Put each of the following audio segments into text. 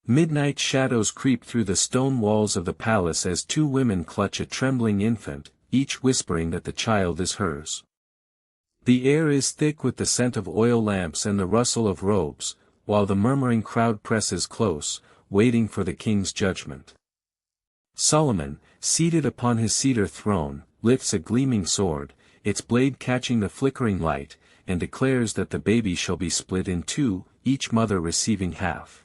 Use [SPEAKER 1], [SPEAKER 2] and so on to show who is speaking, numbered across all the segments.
[SPEAKER 1] Midnight shadows creep through the stone walls of the palace as two women clutch a trembling infant, each whispering that the child is hers. The air is thick with the scent of oil lamps and the rustle of robes, while the murmuring crowd presses close, waiting for the king's judgment. Solomon, seated upon his cedar throne, lifts a gleaming sword, its blade catching the flickering light, and declares that the baby shall be split in two, each mother receiving half.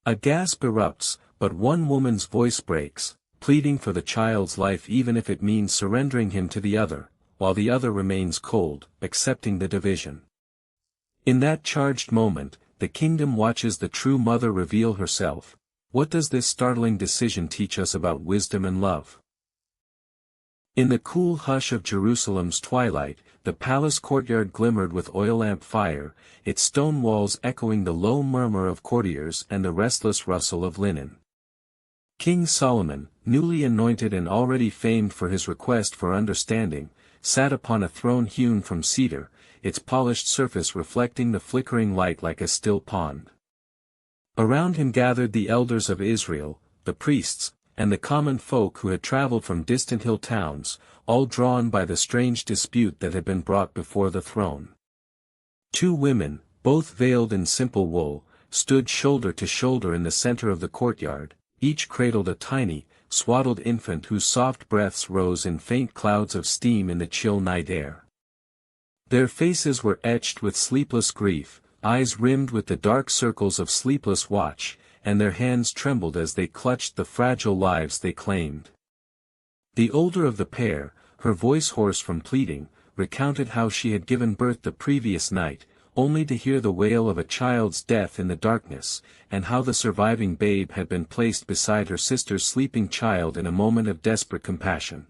[SPEAKER 1] A gasp erupts, but one woman's voice breaks, pleading for the child's life even if it means surrendering him to the other, while the other remains cold, accepting the division. In that charged moment, the kingdom watches the true mother reveal herself. What does this startling decision teach us about wisdom and love? In the cool hush of Jerusalem's twilight, the palace courtyard glimmered with oil lamp fire, its stone walls echoing the low murmur of courtiers and the restless rustle of linen. King Solomon, newly anointed and already famed for his request for understanding, sat upon a throne hewn from cedar, its polished surface reflecting the flickering light like a still pond. Around him gathered the elders of Israel, the priests, and the common folk who had traveled from distant hill towns, all drawn by the strange dispute that had been brought before the throne. Two women, both veiled in simple wool, stood shoulder to shoulder in the center of the courtyard, each cradled a tiny, swaddled infant whose soft breaths rose in faint clouds of steam in the chill night air. Their faces were etched with sleepless grief, eyes rimmed with the dark circles of sleepless watch, and their hands trembled as they clutched the fragile lives they claimed. The older of the pair, her voice hoarse from pleading, recounted how she had given birth the previous night, only to hear the wail of a child's death in the darkness, and how the surviving babe had been placed beside her sister's sleeping child in a moment of desperate compassion.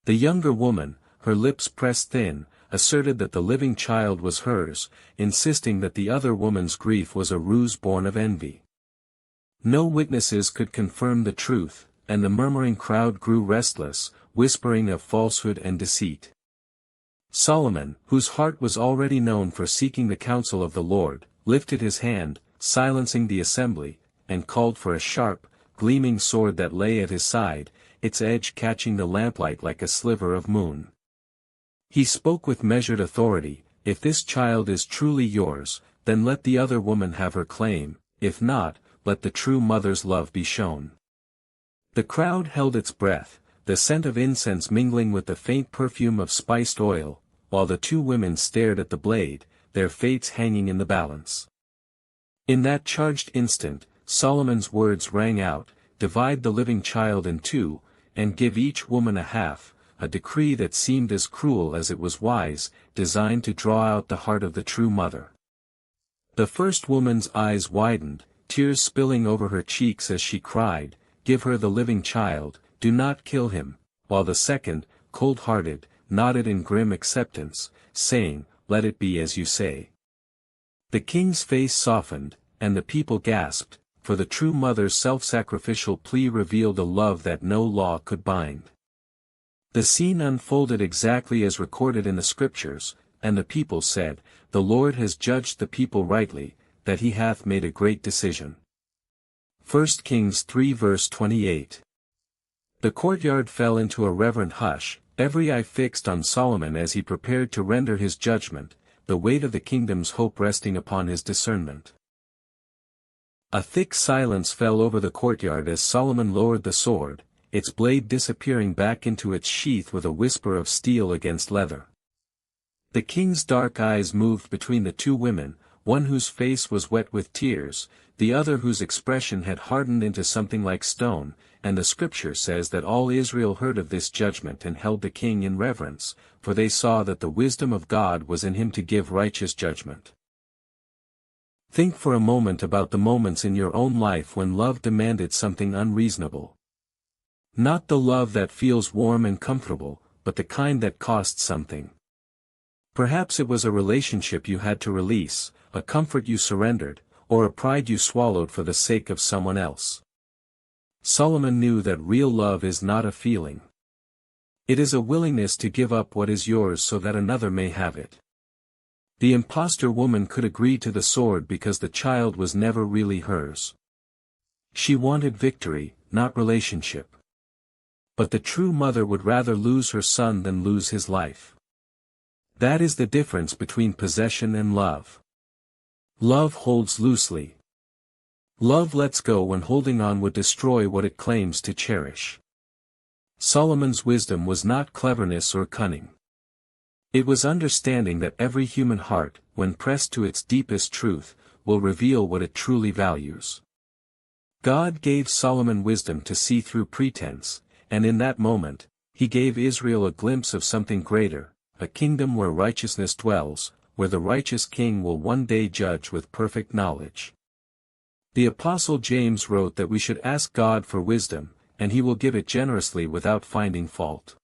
[SPEAKER 1] The younger woman, her lips pressed thin, asserted that the living child was hers, insisting that the other woman's grief was a ruse born of envy. No witnesses could confirm the truth, and the murmuring crowd grew restless, whispering of falsehood and deceit. Solomon, whose heart was already known for seeking the counsel of the Lord, lifted his hand, silencing the assembly, and called for a sharp, gleaming sword that lay at his side, its edge catching the lamplight like a sliver of moon. He spoke with measured authority, "If this child is truly yours, then let the other woman have her claim, if not, let the true mother's love be shown." The crowd held its breath, the scent of incense mingling with the faint perfume of spiced oil, while the two women stared at the blade, their fates hanging in the balance. In that charged instant, Solomon's words rang out, "Divide the living child in two, and give each woman a half," a decree that seemed as cruel as it was wise, designed to draw out the heart of the true mother. The first woman's eyes widened, tears spilling over her cheeks as she cried, "Give her the living child, do not kill him," while the second, cold-hearted, nodded in grim acceptance, saying, "Let it be as you say." The king's face softened, and the people gasped, for the true mother's self-sacrificial plea revealed a love that no law could bind. The scene unfolded exactly as recorded in the scriptures, and the people said, "The Lord has judged the people rightly, that he hath made a great decision." 1 Kings 3 verse 28. The courtyard fell into a reverent hush, every eye fixed on Solomon as he prepared to render his judgment, the weight of the kingdom's hope resting upon his discernment. A thick silence fell over the courtyard as Solomon lowered the sword, its blade disappearing back into its sheath with a whisper of steel against leather. The king's dark eyes moved between the two women, one whose face was wet with tears, the other whose expression had hardened into something like stone, and the scripture says that all Israel heard of this judgment and held the king in reverence, for they saw that the wisdom of God was in him to give righteous judgment. Think for a moment about the moments in your own life when love demanded something unreasonable. Not the love that feels warm and comfortable, but the kind that costs something. Perhaps it was a relationship you had to release, a comfort you surrendered, or a pride you swallowed for the sake of someone else. Solomon knew that real love is not a feeling. It is a willingness to give up what is yours so that another may have it. The impostor woman could agree to the sword because the child was never really hers. She wanted victory, not relationship. But the true mother would rather lose her son than lose his life. That is the difference between possession and love. Love holds loosely. Love lets go when holding on would destroy what it claims to cherish. Solomon's wisdom was not cleverness or cunning. It was understanding that every human heart, when pressed to its deepest truth, will reveal what it truly values. God gave Solomon wisdom to see through pretense, and in that moment, he gave Israel a glimpse of something greater, a kingdom where righteousness dwells, where the righteous king will one day judge with perfect knowledge. The Apostle James wrote that we should ask God for wisdom, and he will give it generously without finding fault.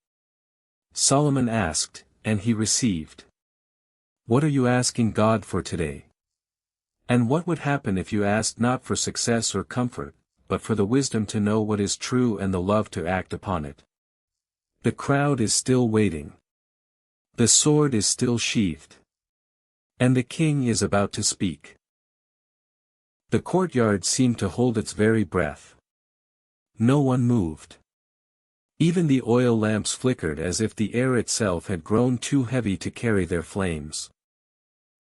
[SPEAKER 1] Solomon asked, and he received. What are you asking God for today? And what would happen if you asked not for success or comfort, but for the wisdom to know what is true and the love to act upon it? The crowd is still waiting. The sword is still sheathed. And the king is about to speak. The courtyard seemed to hold its very breath. No one moved. Even the oil lamps flickered as if the air itself had grown too heavy to carry their flames.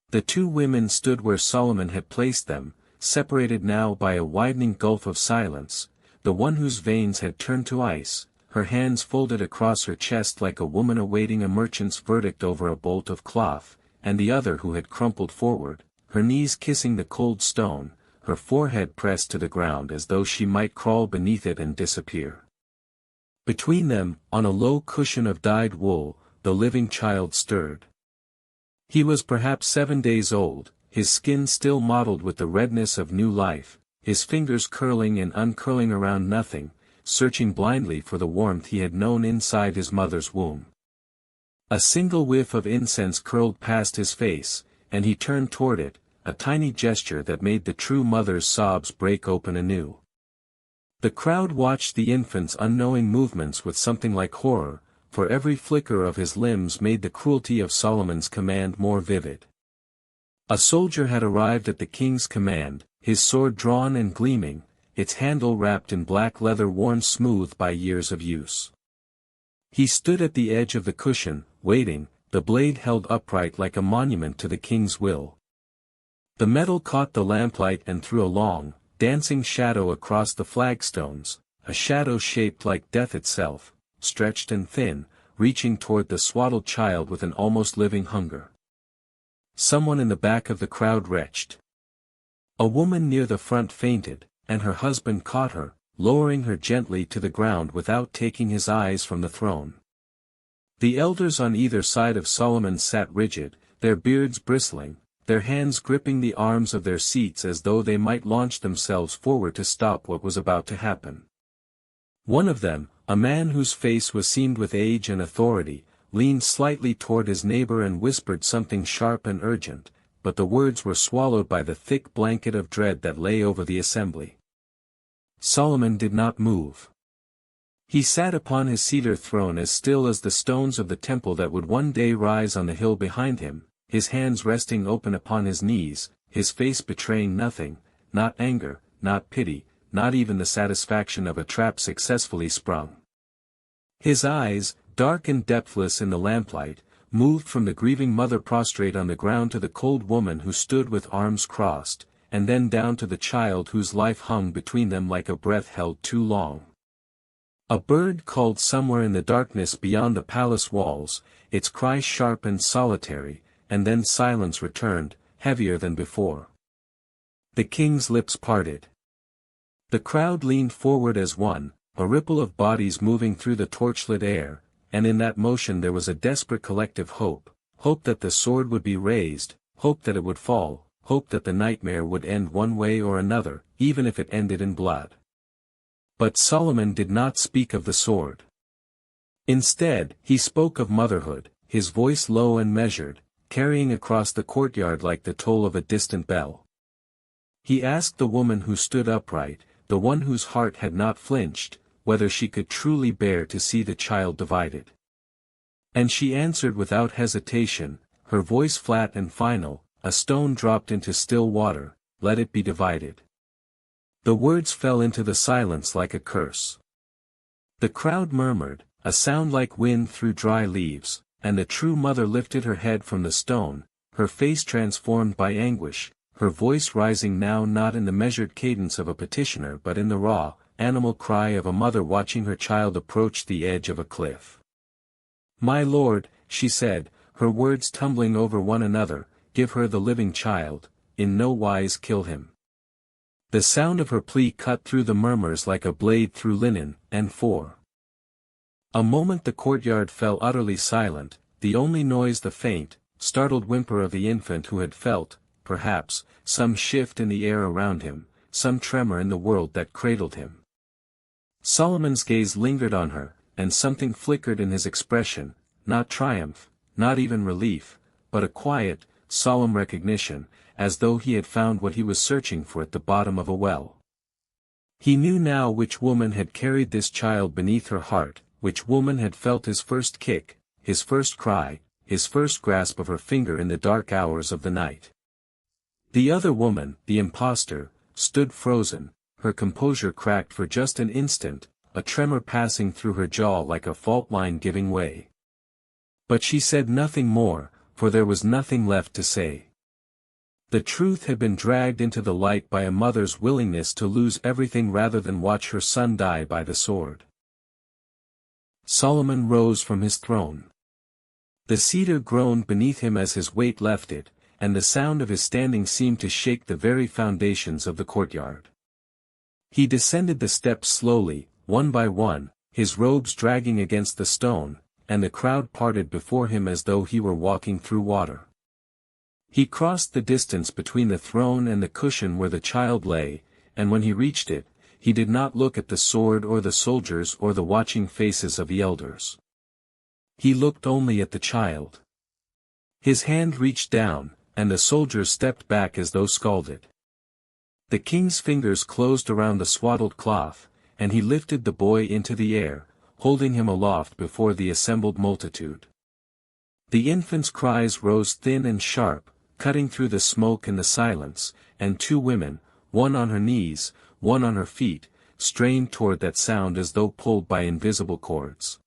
[SPEAKER 1] The two women stood where Solomon had placed them, separated now by a widening gulf of silence, the one whose veins had turned to ice, her hands folded across her chest like a woman awaiting a merchant's verdict over a bolt of cloth, and the other who had crumpled forward, her knees kissing the cold stone, her forehead pressed to the ground as though she might crawl beneath it and disappear. Between them, on a low cushion of dyed wool, the living child stirred. He was perhaps 7 days old, his skin still mottled with the redness of new life, his fingers curling and uncurling around nothing, searching blindly for the warmth he had known inside his mother's womb. A single whiff of incense curled past his face, and he turned toward it, a tiny gesture that made the true mother's sobs break open anew. The crowd watched the infant's unknowing movements with something like horror, for every flicker of his limbs made the cruelty of Solomon's command more vivid. A soldier had arrived at the king's command, his sword drawn and gleaming, its handle wrapped in black leather worn smooth by years of use. He stood at the edge of the cushion, waiting, the blade held upright like a monument to the king's will. The metal caught the lamplight and threw a long, dancing shadow across the flagstones, a shadow shaped like death itself, stretched and thin, reaching toward the swaddled child with an almost living hunger. Someone in the back of the crowd retched. A woman near the front fainted, and her husband caught her, lowering her gently to the ground without taking his eyes from the throne. The elders on either side of Solomon sat rigid, their beards bristling, their hands gripping the arms of their seats as though they might launch themselves forward to stop what was about to happen. One of them, a man whose face was seamed with age and authority, leaned slightly toward his neighbor and whispered something sharp and urgent, but the words were swallowed by the thick blanket of dread that lay over the assembly. Solomon did not move. He sat upon his cedar throne as still as the stones of the temple that would one day rise on the hill behind him, his hands resting open upon his knees, his face betraying nothing, not anger, not pity, not even the satisfaction of a trap successfully sprung. His eyes, dark and depthless in the lamplight, moved from the grieving mother prostrate on the ground to the cold woman who stood with arms crossed, and then down to the child whose life hung between them like a breath held too long. A bird called somewhere in the darkness beyond the palace walls, its cry sharp and solitary, and then silence returned, heavier than before. The king's lips parted. The crowd leaned forward as one, a ripple of bodies moving through the torchlit air, and in that motion there was a desperate collective hope, hope that the sword would be raised, hope that it would fall, hope that the nightmare would end one way or another, even if it ended in blood. But Solomon did not speak of the sword. Instead, he spoke of motherhood, his voice low and measured, carrying across the courtyard like the toll of a distant bell. He asked the woman who stood upright, the one whose heart had not flinched, whether she could truly bear to see the child divided. And she answered without hesitation, her voice flat and final, a stone dropped into still water, let it be divided. The words fell into the silence like a curse. The crowd murmured, a sound like wind through dry leaves, and the true mother lifted her head from the stone, her face transformed by anguish, her voice rising now not in the measured cadence of a petitioner but in the raw, animal cry of a mother watching her child approach the edge of a cliff. "My lord," she said, her words tumbling over one another, "give her the living child, in no wise kill him." The sound of her plea cut through the murmurs like a blade through linen, and for a moment the courtyard fell utterly silent, the only noise the faint, startled whimper of the infant who had felt, perhaps, some shift in the air around him, some tremor in the world that cradled him. Solomon's gaze lingered on her, and something flickered in his expression, not triumph, not even relief, but a quiet, solemn recognition, as though he had found what he was searching for at the bottom of a well. He knew now which woman had carried this child beneath her heart, which woman had felt his first kick, his first cry, his first grasp of her finger in the dark hours of the night. The other woman, the impostor, stood frozen, her composure cracked for just an instant, a tremor passing through her jaw like a fault line giving way. But she said nothing more, for there was nothing left to say. The truth had been dragged into the light by a mother's willingness to lose everything rather than watch her son die by the sword. Solomon rose from his throne. The cedar groaned beneath him as his weight left it, and the sound of his standing seemed to shake the very foundations of the courtyard. He descended the steps slowly, one by one, his robes dragging against the stone, and the crowd parted before him as though he were walking through water. He crossed the distance between the throne and the cushion where the child lay, and when he reached it, he did not look at the sword or the soldiers or the watching faces of the elders. He looked only at the child. His hand reached down, and the soldiers stepped back as though scalded. The king's fingers closed around the swaddled cloth, and he lifted the boy into the air, holding him aloft before the assembled multitude. The infant's cries rose thin and sharp, cutting through the smoke and the silence, and two women, one on her knees, one on her feet, strained toward that sound as though pulled by invisible cords.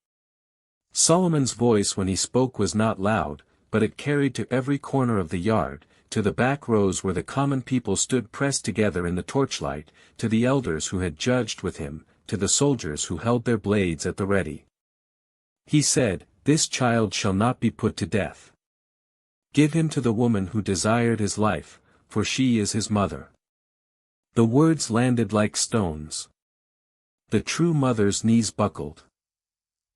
[SPEAKER 1] Solomon's voice when he spoke was not loud, but it carried to every corner of the yard, to the back rows where the common people stood pressed together in the torchlight, to the elders who had judged with him, to the soldiers who held their blades at the ready. He said, "This child shall not be put to death. Give him to the woman who desired his life, for she is his mother." The words landed like stones. The true mother's knees buckled.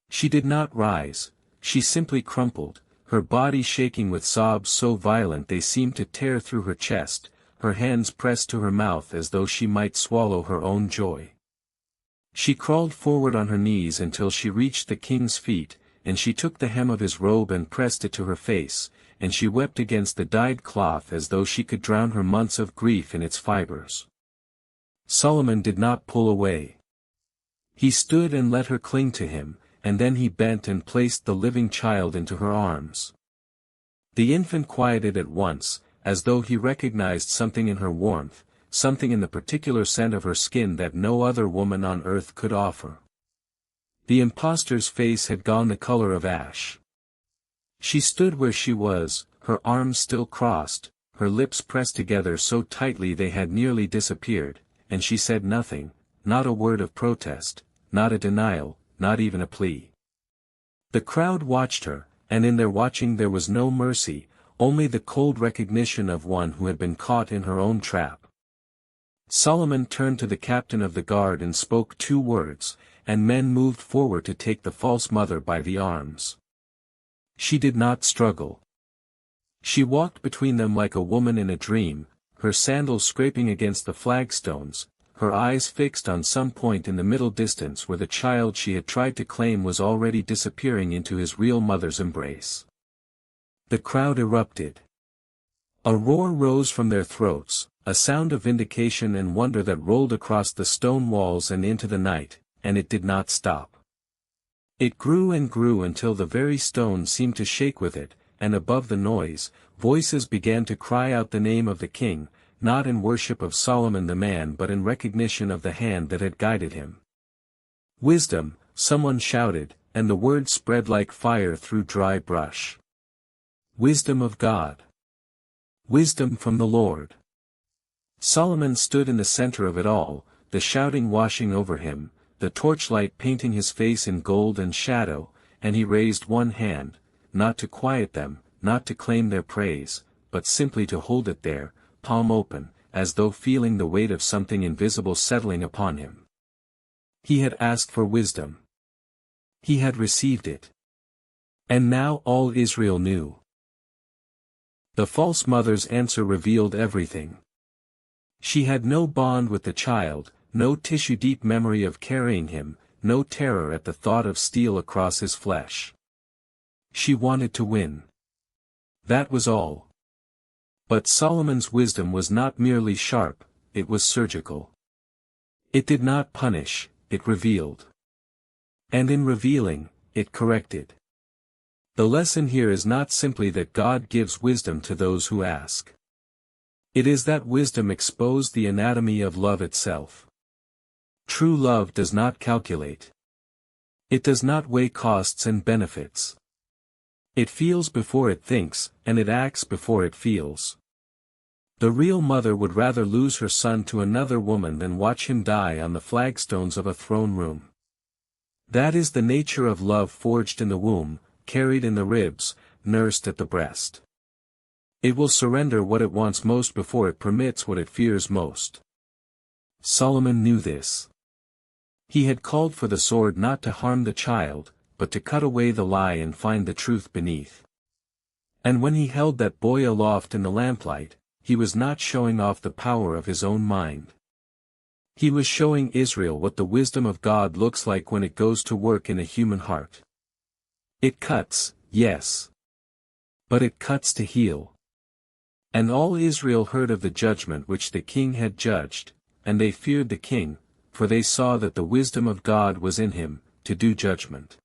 [SPEAKER 1] She did not rise, she simply crumpled, her body shaking with sobs so violent they seemed to tear through her chest, her hands pressed to her mouth as though she might swallow her own joy. She crawled forward on her knees until she reached the king's feet, and she took the hem of his robe and pressed it to her face, and she wept against the dyed cloth as though she could drown her months of grief in its fibers. Solomon did not pull away. He stood and let her cling to him, and then he bent and placed the living child into her arms. The infant quieted at once, as though he recognized something in her warmth, something in the particular scent of her skin that no other woman on earth could offer. The impostor's face had gone the color of ash. She stood where she was, her arms still crossed, her lips pressed together so tightly they had nearly disappeared, and she said nothing, not a word of protest, not a denial, not even a plea. The crowd watched her, and in their watching there was no mercy, only the cold recognition of one who had been caught in her own trap. Solomon turned to the captain of the guard and spoke 2 words, and men moved forward to take the false mother by the arms. She did not struggle. She walked between them like a woman in a dream, her sandals scraping against the flagstones, her eyes fixed on some point in the middle distance where the child she had tried to claim was already disappearing into his real mother's embrace. The crowd erupted. A roar rose from their throats, a sound of vindication and wonder that rolled across the stone walls and into the night, and it did not stop. It grew and grew until the very stones seemed to shake with it, and above the noise, voices began to cry out the name of the king, not in worship of Solomon the man but in recognition of the hand that had guided him. "Wisdom," someone shouted, and the word spread like fire through dry brush. "Wisdom of God. Wisdom from the Lord." Solomon stood in the center of it all, the shouting washing over him, the torchlight painting his face in gold and shadow, and he raised one hand, not to quiet them, not to claim their praise, but simply to hold it there, palm open, as though feeling the weight of something invisible settling upon him. He had asked for wisdom. He had received it. And now all Israel knew. The false mother's answer revealed everything. She had no bond with the child, no tissue-deep memory of carrying him, no terror at the thought of steel across his flesh. She wanted to win. That was all. But Solomon's wisdom was not merely sharp, it was surgical. It did not punish, it revealed. And in revealing, it corrected. The lesson here is not simply that God gives wisdom to those who ask. It is that wisdom exposed the anatomy of love itself. True love does not calculate. It does not weigh costs and benefits. It feels before it thinks, and it acts before it feels. The real mother would rather lose her son to another woman than watch him die on the flagstones of a throne room. That is the nature of love forged in the womb, carried in the ribs, nursed at the breast. It will surrender what it wants most before it permits what it fears most. Solomon knew this. He had called for the sword not to harm the child, but to cut away the lie and find the truth beneath. And when he held that boy aloft in the lamplight, he was not showing off the power of his own mind. He was showing Israel what the wisdom of God looks like when it goes to work in a human heart. It cuts, yes. But it cuts to heal. And all Israel heard of the judgment which the king had judged, and they feared the king, for they saw that the wisdom of God was in him, to do judgment.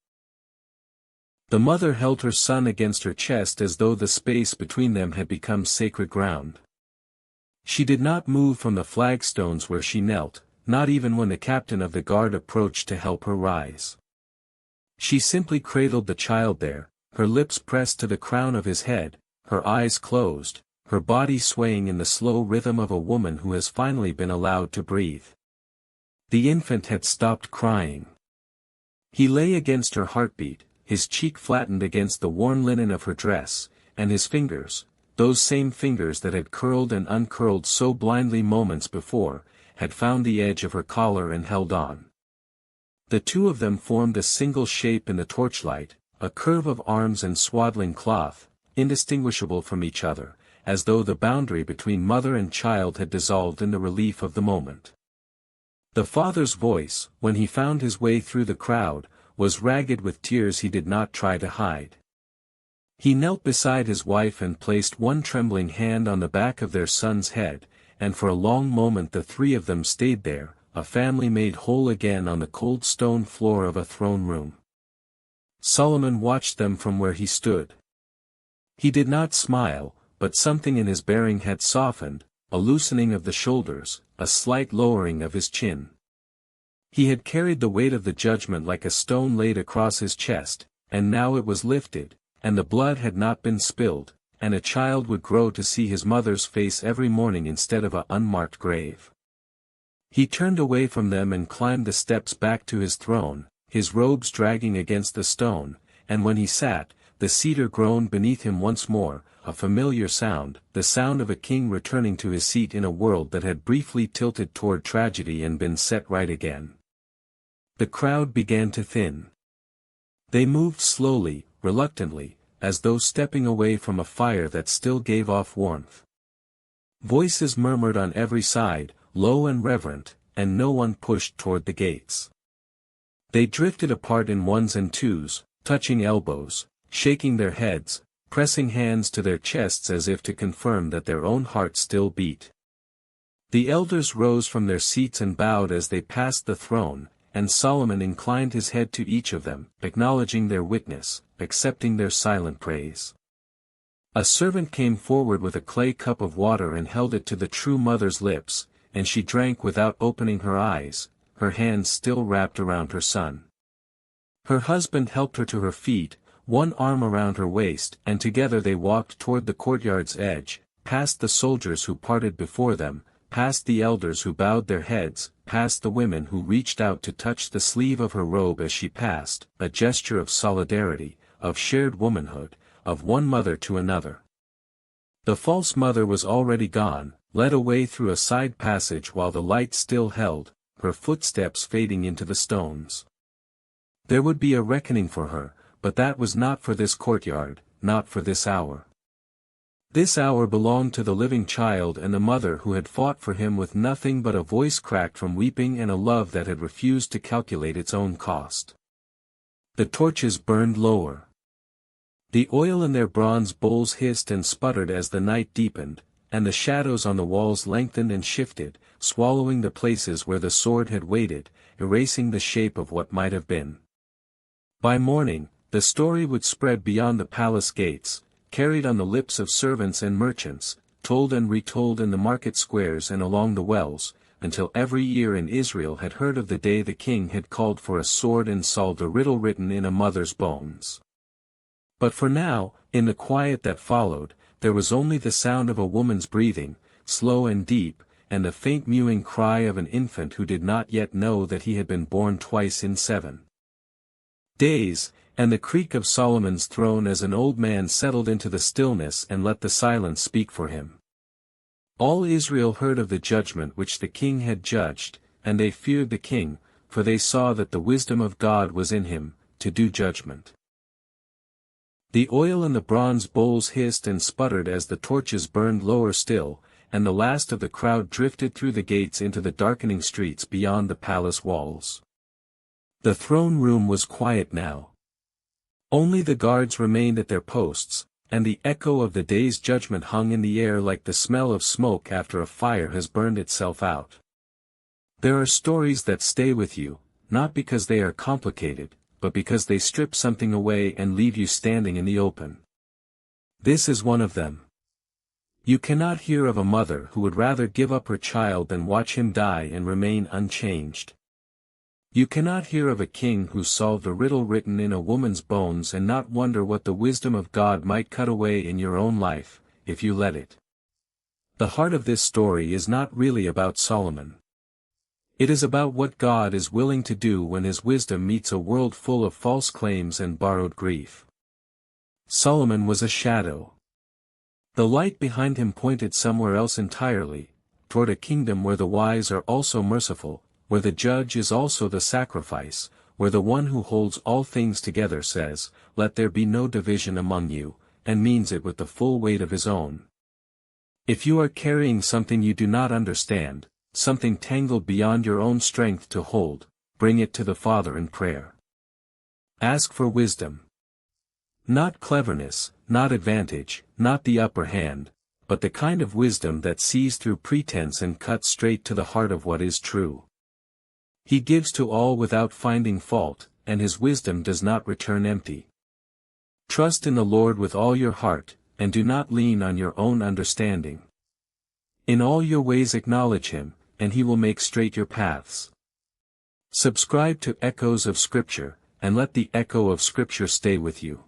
[SPEAKER 1] The mother held her son against her chest as though the space between them had become sacred ground. She did not move from the flagstones where she knelt, not even when the captain of the guard approached to help her rise. She simply cradled the child there, her lips pressed to the crown of his head, her eyes closed, her body swaying in the slow rhythm of a woman who has finally been allowed to breathe. The infant had stopped crying. He lay against her heartbeat, his cheek flattened against the worn linen of her dress, and his fingers, those same fingers that had curled and uncurled so blindly moments before, had found the edge of her collar and held on. The two of them formed a single shape in the torchlight, a curve of arms and swaddling cloth, indistinguishable from each other, as though the boundary between mother and child had dissolved in the relief of the moment. The father's voice, when he found his way through the crowd, was ragged with tears he did not try to hide. He knelt beside his wife and placed one trembling hand on the back of their son's head, and for a long moment the three of them stayed there, a family made whole again on the cold stone floor of a throne room. Solomon watched them from where he stood. He did not smile, but something in his bearing had softened, a loosening of the shoulders, a slight lowering of his chin. He had carried the weight of the judgment like a stone laid across his chest, and now it was lifted, and the blood had not been spilled, and a child would grow to see his mother's face every morning instead of an unmarked grave. He turned away from them and climbed the steps back to his throne, his robes dragging against the stone, and when he sat, the cedar groaned beneath him once more, a familiar sound, the sound of a king returning to his seat in a world that had briefly tilted toward tragedy and been set right again. The crowd began to thin. They moved slowly, reluctantly, as though stepping away from a fire that still gave off warmth. Voices murmured on every side, low and reverent, and no one pushed toward the gates. They drifted apart in ones and twos, touching elbows, shaking their heads, pressing hands to their chests as if to confirm that their own hearts still beat. The elders rose from their seats and bowed as they passed the throne, and Solomon inclined his head to each of them, acknowledging their witness, accepting their silent praise. A servant came forward with a clay cup of water and held it to the true mother's lips, and she drank without opening her eyes, her hands still wrapped around her son. Her husband helped her to her feet, one arm around her waist, and together they walked toward the courtyard's edge, past the soldiers who parted before them, past the elders who bowed their heads, past the women who reached out to touch the sleeve of her robe as she passed, a gesture of solidarity, of shared womanhood, of one mother to another. The false mother was already gone, led away through a side passage while the light still held, her footsteps fading into the stones. There would be a reckoning for her, but that was not for this courtyard, not for this hour. This hour belonged to the living child and the mother who had fought for him with nothing but a voice cracked from weeping and a love that had refused to calculate its own cost. The torches burned lower. The oil in their bronze bowls hissed and sputtered as the night deepened, and the shadows on the walls lengthened and shifted, swallowing the places where the sword had waited, erasing the shape of what might have been. By morning, the story would spread beyond the palace gates, carried on the lips of servants and merchants, told and retold in the market squares and along the wells, until every ear in Israel had heard of the day the king had called for a sword and solved a riddle written in a mother's bones. But for now, in the quiet that followed, there was only the sound of a woman's breathing, slow and deep, and the faint mewing cry of an infant who did not yet know that he had been born twice in 7 days, and the creak of Solomon's throne as an old man settled into the stillness and let the silence speak for him. All Israel heard of the judgment which the king had judged, and they feared the king, for they saw that the wisdom of God was in him, to do judgment. The oil in the bronze bowls hissed and sputtered as the torches burned lower still, and the last of the crowd drifted through the gates into the darkening streets beyond the palace walls. The throne room was quiet now. Only the guards remained at their posts, and the echo of the day's judgment hung in the air like the smell of smoke after a fire has burned itself out. There are stories that stay with you, not because they are complicated, but because they strip something away and leave you standing in the open. This is one of them. You cannot hear of a mother who would rather give up her child than watch him die and remain unchanged. You cannot hear of a king who solved a riddle written in a woman's bones and not wonder what the wisdom of God might cut away in your own life, if you let it. The heart of this story is not really about Solomon. It is about what God is willing to do when his wisdom meets a world full of false claims and borrowed grief. Solomon was a shadow. The light behind him pointed somewhere else entirely, toward a kingdom where the wise are also merciful, where the judge is also the sacrifice, where the one who holds all things together says, "Let there be no division among you," and means it with the full weight of his own. If you are carrying something you do not understand, something tangled beyond your own strength to hold, bring it to the Father in prayer. Ask for wisdom. Not cleverness, not advantage, not the upper hand, but the kind of wisdom that sees through pretense and cuts straight to the heart of what is true. He gives to all without finding fault, and his wisdom does not return empty. Trust in the Lord with all your heart, and do not lean on your own understanding. In all your ways acknowledge him, and he will make straight your paths. Subscribe to Echoes of Scripture, and let the echo of Scripture stay with you.